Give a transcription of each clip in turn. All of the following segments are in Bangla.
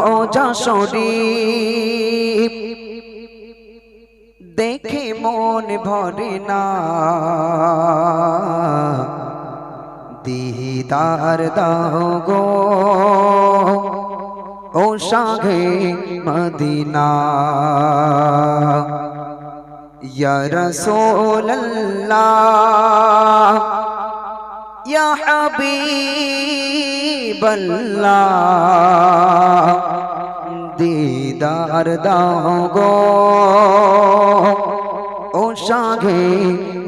রওজা শরীফ দেখে মন ভরে না, দিদার দাও গো ও শাহে মদিনা। ইয়া রাসূলুল্লাহ ইয়া হাবিবাল্লাহ, দিদার দাও গো ও শাহে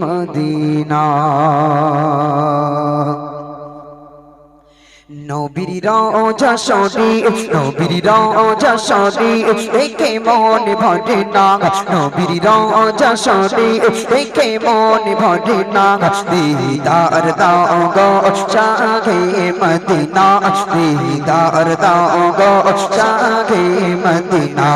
মদিনা। নবীর রওজা শরীফ, নবীর রওজা শরীফ দেখে মন ভরে না, নবীর রওজা শরীফ দেখে মন ভরে না, দিদার দাও গো শাহে মদিনা, দিদার দাও গো শাহে মদিনা।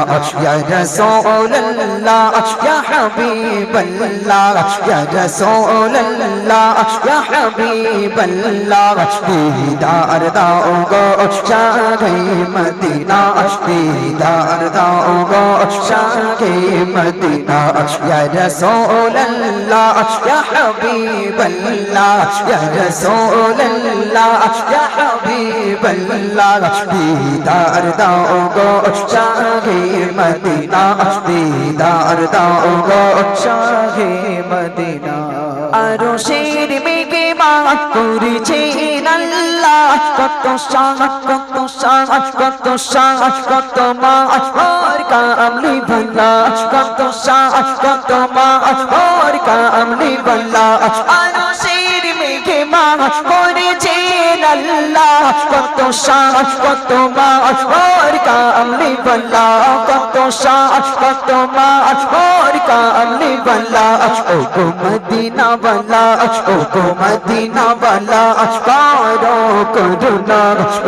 ইয়া রাসূলুল্লাহ ইয়া হাবিবাল্লাহ, ইয়া রাসূলুল্লাহ ইয়া হাবিবাল্লাহ, দিদার দাও গো শাহে মদিনা, দিদার দাও গো শাহে মদিনা। ইয়া রাসূলুল্লাহ ইয়া হাবিবাল্লাহ, ইয়া রাসূলুল্লাহ ইয়া হাবিবাল্লাহ, দিদার দাও গো শাহে মদিনা, দিদার দাও গো শাহে মদিনা। আরশের মেঘমালা করেছেন আল্লাহ, কত শান কত শান কত শান কত মাস ওর কামলি ভাল্লা, কত শান কত মাস ওর কামলি ভাল্লা। আরশের মেঘমালা করেছেন আল্লাহ, কত শান কত মাস ওর কামলি ভাল্লা, কত শান কত মাস ওর কামলি ভাল্লা। ও গো মদিনা वाला, ओ गो मदीना वाला कारो करुणा,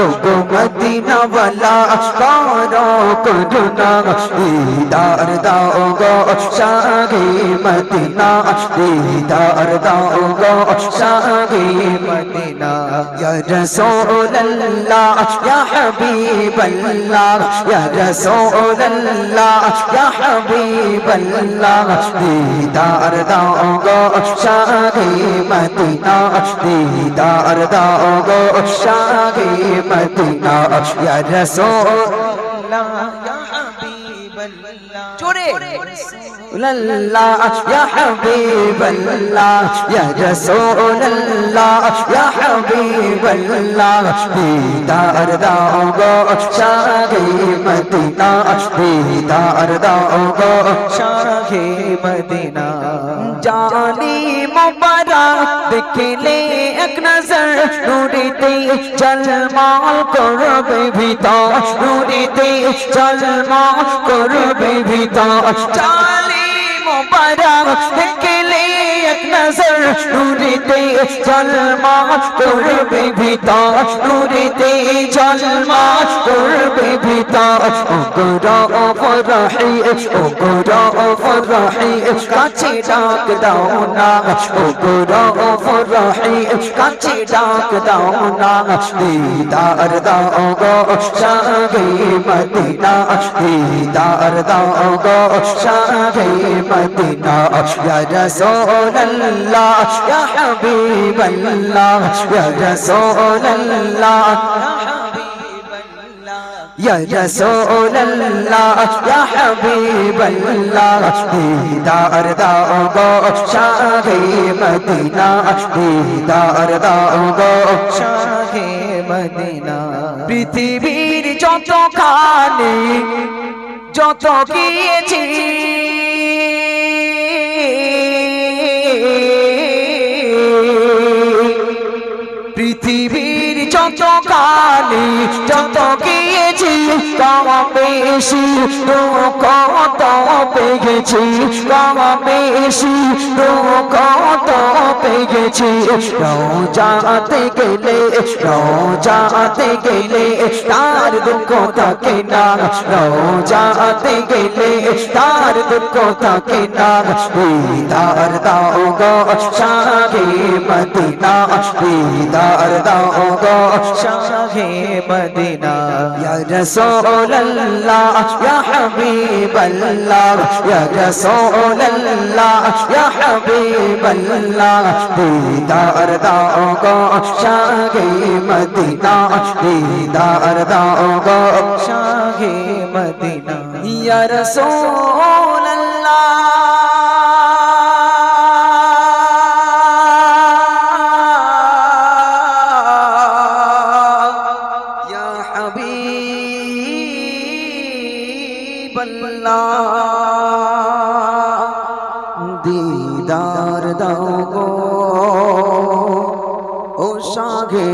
ओ गो मदीना वाला कारो करुणा, दीदार दाओ गो शाहे मदीना, दीदार दाओ गो शाहे मदीना। या रसूल अल्लाह या हबीब अल्लाह, या रसूल अल्लाह या हबीब अल्लाह, दीदार दाओ गो शाहे मदीना, दीदार दाओ गो शाहे मदीना। या रसूलल्लाह या हबीबल्लाह, जोरे अल्लाह या हबीबल्लाह, या रसूलल्लाह या हबीबल्लाह, दीदार दाओ गो शाहे मदीना, दीदार दाओ गो शाहे मदीना। जानी मुबारक देखले एक नजर, नूरेते जलमाल करबे भीतर, नूरेते जलमाल करबे भीतर। जानी मुबारक देखले एक नजर, नूरेते जलमाल करबे भीतर, नूरेते जलमाल करबे भीतर। ओ गोरा फरही, ओ गोरा फरही काछे डाक दाओ ना, ओ गोरा फरही काछे डाक दाओ ना, दीदार दाओ गो शाहे मदीना, दीदार दाओ गो शाहे मदीना। या रसूलल्लाह या हबीबल्लाह, या रसूलल्लाह या रसूलल्लाह या हबीबल्लाह, दीदार दाओ गो शाहे मदीना, दीदार दाओ गो शाहे मदीना। पृथिवीर যত খানি যত গিয়েছি, পৃথিবীর যত কালি যত গিয়েছি, কম বেশি দুঃখ তো পেয়েছি, কম বেশি দুঃখ তো পেয়েছি। রওজাতে গেলে, রওজাতে গেলে তার দুঃখ থাকে না, রওজাতে গেলে তার দুঃখ থাকে না দিদার দাও গো শাহে মদিনা দিদার দাও গো শাহে মদিনা ইয়া রাসূলুল্লাহ ইয়া হাবিবাল্লাহ ইয়া রাসূলুল্লাহ ইয়া হাবিবাল্লাহ দিদার দাও গো শাহে মদিনা দিদার দাও গো শাহে মদিনা ইয়া রাসূলুল্লাহ ইয়া হাবিবাল্লাহ দিদার দাও গো ও শাহে